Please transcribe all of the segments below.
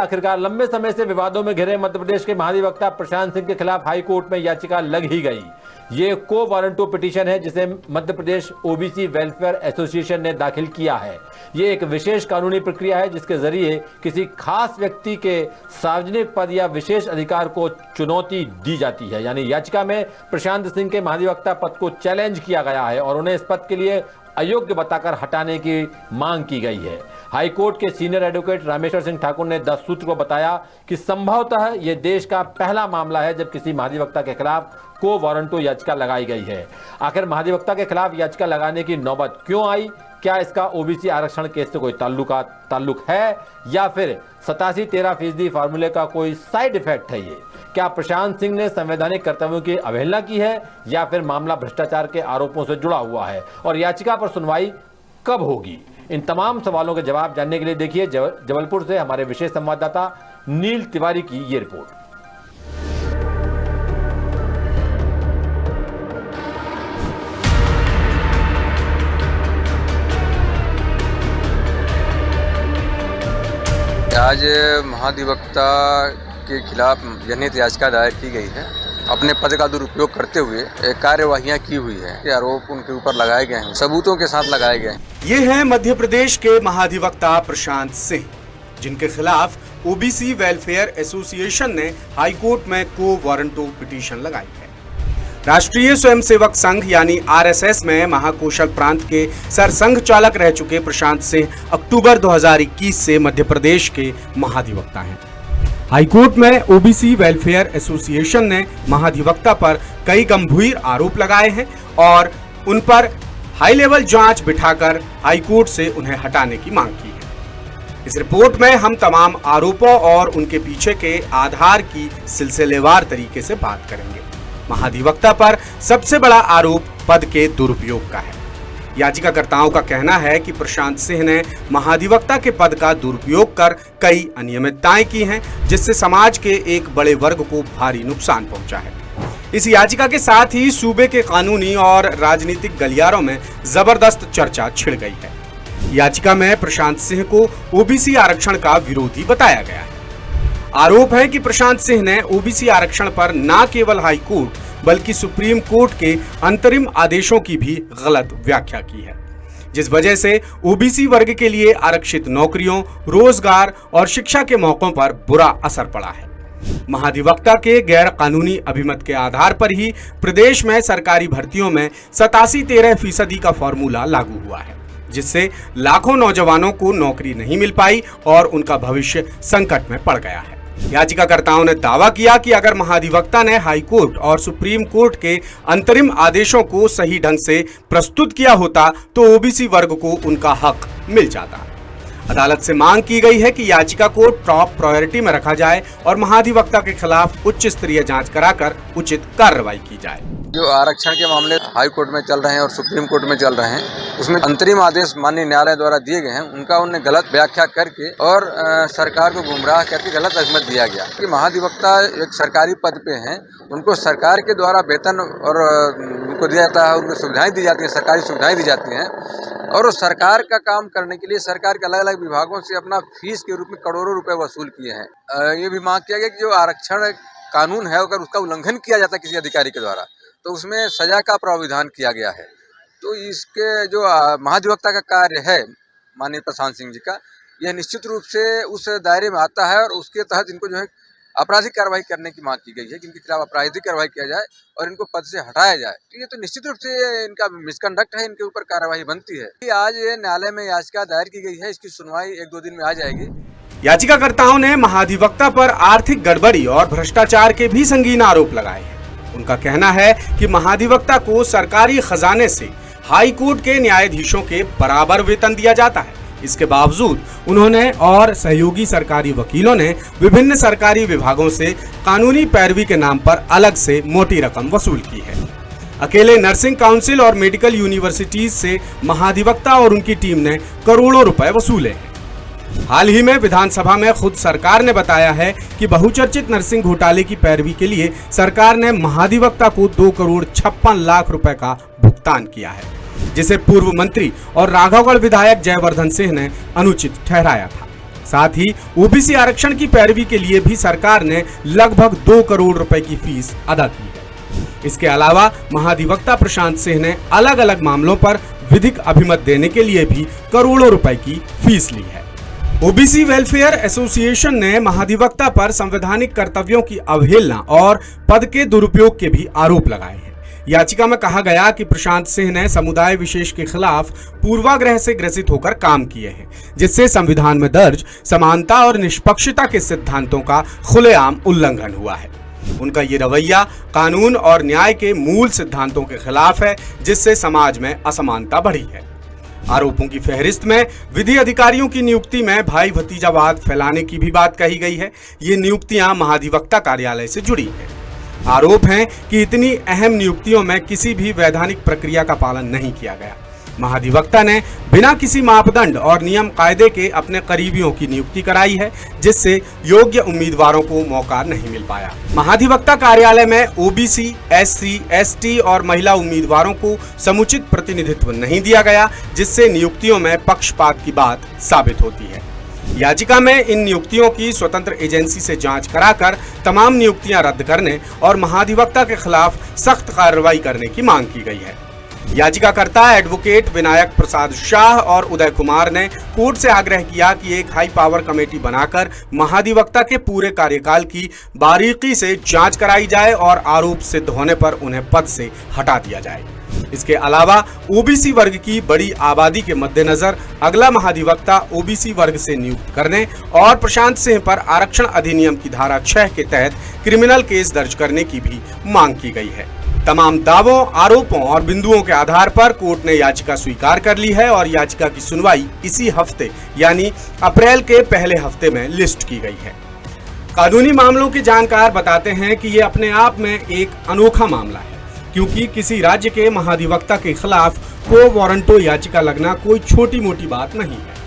आखिरकार लंबे समय से विवादों में घिरे मध्य प्रदेश के महाधिवक्ता प्रशांत सिंह के खिलाफ हाई कोर्ट में याचिका लग ही गई। ये को वारंटो पिटीशन है जिसे Madhya Pradesh OBC welfare association ने दाखिल किया है। ये एक विशेष कानूनी प्रक्रिया है जिसके जरिए किसी खास व्यक्ति के सार्वजनिक पद या विशेष अधिकार को चुनौती दी जाती है। यानी याचिका में प्रशांत सिंह के महाधिवक्ता पद को चैलेंज किया गया है और उन्हें इस पद के लिए अयोग्य बताकर हटाने की मांग की गई है। हाईकोर्ट के सीनियर एडवोकेट रामेश्वर सिंह ठाकुर ने 10 सूत्र को बताया कि संभवतः यह देश का पहला मामला है जब किसी महाधिवक्ता के खिलाफ को वारंटो याचिका लगाई गई है। आखिर महाधिवक्ता के खिलाफ याचिका लगाने की नौबत क्यों आई? क्या इसका ओबीसी आरक्षण केस से कोई ताल्लुक है या फिर 87-13% फार्मूले का कोई साइड इफेक्ट है? ये क्या प्रशांत सिंह ने संवैधानिक कर्तव्यों की अवहेलना की है या फिर मामला भ्रष्टाचार के आरोपों से जुड़ा हुआ है? और याचिका पर सुनवाई कब होगी? इन तमाम सवालों के जवाब जानने के लिए देखिए जबलपुर से हमारे विशेष संवाददाता नील तिवारी की ये रिपोर्ट। आज महाधिवक्ता के खिलाफ जनहित याचिका दायर की गई है। अपने पद का दुरुपयोग करते हुए कार्यवाहियां की हुई है। ये आरोप उनके ऊपर लगाए गए हैं, सबूतों के साथ लगाए गए हैं। ये हैं मध्य प्रदेश के महाधिवक्ता प्रशांत सिंह, जिनके खिलाफ ओबीसी वेलफेयर एसोसिएशन ने हाईकोर्ट में को वारंटो पिटीशन लगाई है। राष्ट्रीय स्वयंसेवक संघ यानी आरएसएस में महाकौशल प्रांत के सरसंघ चालक रह चुके प्रशांत सिंह अक्टूबर 2021 से मध्य प्रदेश के महाधिवक्ता हैं। हाईकोर्ट में ओबीसी वेलफेयर एसोसिएशन ने महाधिवक्ता पर कई गंभीर आरोप लगाए हैं और उन पर हाई लेवल जांच बिठाकर हाईकोर्ट से उन्हें हटाने की मांग की है। इस रिपोर्ट में हम तमाम आरोपों और उनके पीछे के आधार की सिलसिलेवार तरीके से बात करेंगे। महाधिवक्ता पर सबसे बड़ा आरोप पद के दुरुपयोग का है। याचिकाकर्ताओं का कहना है कि प्रशांत सिंह ने महाधिवक्ता के पद का दुरुपयोग कर कई अनियमितताएं की हैं, जिससे समाज के एक बड़े वर्ग को भारी नुकसान पहुंचा है। इस याचिका के साथ ही सूबे के कानूनी और राजनीतिक गलियारों में जबरदस्त चर्चा छिड़ गई है। याचिका में प्रशांत सिंह को ओबीसी आरक्षण का विरोधी बताया गया है। आरोप है कि प्रशांत सिंह ने ओबीसी आरक्षण पर न केवल हाई कोर्ट बल्कि सुप्रीम कोर्ट के अंतरिम आदेशों की भी गलत व्याख्या की है, जिस वजह से ओबीसी वर्ग के लिए आरक्षित नौकरियों, रोजगार और शिक्षा के मौकों पर बुरा असर पड़ा है। महाधिवक्ता के गैर कानूनी अभिमत के आधार पर ही प्रदेश में सरकारी भर्तियों में 87-13% का फॉर्मूला लागू हुआ है, जिससे लाखों नौजवानों को नौकरी नहीं मिल पाई और उनका भविष्य संकट में पड़ गया है। याचिकाकर्ताओं ने दावा किया कि अगर महाधिवक्ता ने हाई कोर्ट और सुप्रीम कोर्ट के अंतरिम आदेशों को सही ढंग से प्रस्तुत किया होता तो ओबीसी वर्ग को उनका हक मिल जाता। अदालत से मांग की गई है कि याचिका को टॉप प्रायोरिटी में रखा जाए और महाधिवक्ता के खिलाफ उच्च स्तरीय जांच कराकर उचित कार्रवाई की जाए। जो आरक्षण के मामले हाई कोर्ट में चल रहे हैं और सुप्रीम कोर्ट में चल रहे हैं, उसमें अंतरिम आदेश माननीय न्यायालय द्वारा दिए गए हैं, उनका उन्हें गलत व्याख्या करके और सरकार को गुमराह करके गलत अहमत दिया गया कि महाधिवक्ता एक सरकारी पद पे हैं, उनको सरकार के द्वारा वेतन और उनको दिया जाता है, उनको सुविधाएं दी जाती हैं, सरकारी सुविधाएं दी जाती हैं और वो सरकार का काम करने के लिए सरकार के अलग अलग विभागों से अपना फीस के रूप में करोड़ों रुपए वसूल किए हैं। ये भी मांग किया गया कि जो आरक्षण कानून है अगर उसका उल्लंघन किया जाता है किसी अधिकारी के द्वारा तो उसमें सजा का प्रावधान किया गया है। तो इसके जो महाधिवक्ता का कार्य है माननीय प्रशांत सिंह जी का, यह निश्चित रूप से उस दायरे में आता है और उसके तहत इनको जो है आपराधिक कार्रवाई करने की मांग की गई है कि इनके खिलाफ आपराधिक कार्रवाई किया जाए और इनको पद से हटाया जाए। तो ये तो निश्चित रूप से इनका मिसकंडक्ट है, इनके ऊपर कार्रवाई बनती है। आज ये न्यायालय में याचिका दायर की गई है, इसकी सुनवाई 1-2 दिन में आ जाएगी। याचिकाकर्ताओं ने महाधिवक्ता पर आर्थिक गड़बड़ी और भ्रष्टाचार के भी संगीन आरोप लगाए हैं। उनका कहना है कि महाधिवक्ता को सरकारी खजाने से हाई कोर्ट के न्यायाधीशों के बराबर वेतन दिया जाता है। इसके बावजूद उन्होंने और सहयोगी सरकारी वकीलों ने विभिन्न सरकारी विभागों से कानूनी पैरवी के नाम पर अलग से मोटी रकम वसूल की है। अकेले नर्सिंग काउंसिल और मेडिकल यूनिवर्सिटीज से महाधिवक्ता और उनकी टीम ने करोड़ों रुपए वसूले हैं। हाल ही में विधानसभा में खुद सरकार ने बताया है कि बहुचर्चित नर्सिंग घोटाले की पैरवी के लिए सरकार ने महाधिवक्ता को 2,56,00,000 रुपए का भुगतान किया है, जिसे पूर्व मंत्री और राघवगढ़ विधायक जयवर्धन सिंह ने अनुचित ठहराया था। साथ ही ओबीसी आरक्षण की पैरवी के लिए भी सरकार ने लगभग 2 करोड़ रुपए की फीस अदा की है। इसके अलावा महाधिवक्ता प्रशांत सिंह ने अलग अलग मामलों पर विधिक अभिमत देने के लिए भी करोड़ों रुपए की फीस ली है। ओबीसी वेलफेयर एसोसिएशन ने महाधिवक्ता पर संवैधानिक कर्तव्यों की अवहेलना और पद के दुरुपयोग के भी आरोप लगाए हैं। याचिका में कहा गया कि प्रशांत सिंह ने समुदाय विशेष के खिलाफ पूर्वाग्रह से ग्रसित होकर काम किए हैं, जिससे संविधान में दर्ज समानता और निष्पक्षता के सिद्धांतों का खुलेआम उल्लंघन हुआ है। उनका ये रवैया कानून और न्याय के मूल सिद्धांतों के खिलाफ है, जिससे समाज में असमानता बढ़ी है। आरोपों की फहरिस्त में विधि अधिकारियों की नियुक्ति में भाई भतीजावाद फैलाने की भी बात कही गई है। ये नियुक्तियां महाधिवक्ता कार्यालय से जुड़ी हैं। आरोप है कि इतनी अहम नियुक्तियों में किसी भी वैधानिक प्रक्रिया का पालन नहीं किया गया। महाधिवक्ता ने बिना किसी मापदंड और नियम कायदे के अपने करीबियों की नियुक्ति कराई है, जिससे योग्य उम्मीदवारों को मौका नहीं मिल पाया। महाधिवक्ता कार्यालय में ओबीसी, एससी, एसटी और महिला उम्मीदवारों को समुचित प्रतिनिधित्व नहीं दिया गया, जिससे नियुक्तियों में पक्षपात की बात साबित होती है। याचिका में इन नियुक्तियों की स्वतंत्र एजेंसी से जांच कराकर तमाम नियुक्तियां रद्द करने और महाधिवक्ता के खिलाफ सख्त कार्रवाई करने की मांग की गई है। याचिकाकर्ता एडवोकेट विनायक प्रसाद शाह और उदय कुमार ने कोर्ट से आग्रह किया कि एक हाई पावर कमेटी बनाकर महाधिवक्ता के पूरे कार्यकाल की बारीकी से जांच कराई जाए और आरोप सिद्ध होने पर उन्हें पद से हटा दिया जाए। इसके अलावा ओबीसी वर्ग की बड़ी आबादी के मद्देनजर अगला महाधिवक्ता ओबीसी वर्ग से नियुक्त करने और प्रशांत सिंह पर आरक्षण अधिनियम की धारा 6 के तहत क्रिमिनल केस दर्ज करने की भी मांग की गई है। तमाम दावों, आरोपों और बिंदुओं के आधार पर कोर्ट ने याचिका स्वीकार कर ली है और याचिका की सुनवाई इसी हफ्ते यानी अप्रैल के पहले हफ्ते में लिस्ट की गई है। कानूनी मामलों के जानकार बताते हैं कि ये अपने आप में एक अनोखा मामला है, क्योंकि किसी राज्य के महाधिवक्ता के खिलाफ को वारंटो याचिका लगना कोई छोटी मोटी बात नहीं है।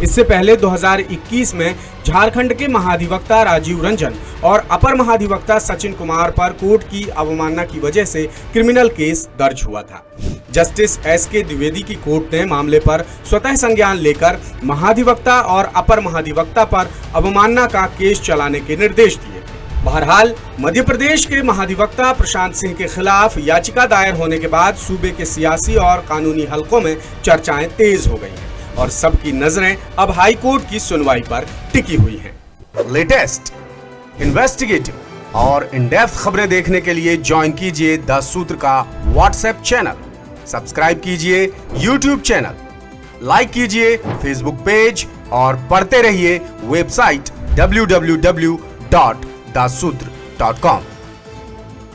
इससे पहले 2021 में झारखंड के महाधिवक्ता राजीव रंजन और अपर महाधिवक्ता सचिन कुमार पर कोर्ट की अवमानना की वजह से क्रिमिनल केस दर्ज हुआ था। जस्टिस एसके द्विवेदी की कोर्ट ने मामले पर स्वतः संज्ञान लेकर महाधिवक्ता और अपर महाधिवक्ता पर अवमानना का केस चलाने के निर्देश दिए। बहरहाल मध्य प्रदेश के महाधिवक्ता प्रशांत सिंह के खिलाफ याचिका दायर होने के बाद सूबे के सियासी और कानूनी हलकों में चर्चाएं तेज हो गई हैं और सबकी नजरें अब हाई कोर्ट की सुनवाई पर टिकी हुई हैं। लेटेस्ट, इन्वेस्टिगेटिव और इन डेप्थ खबरें देखने के लिए ज्वाइन कीजिए द सूत्र का व्हाट्सएप चैनल, सब्सक्राइब कीजिए यूट्यूब चैनल, लाइक कीजिए फेसबुक पेज और पढ़ते रहिए वेबसाइट www.dasudr.com।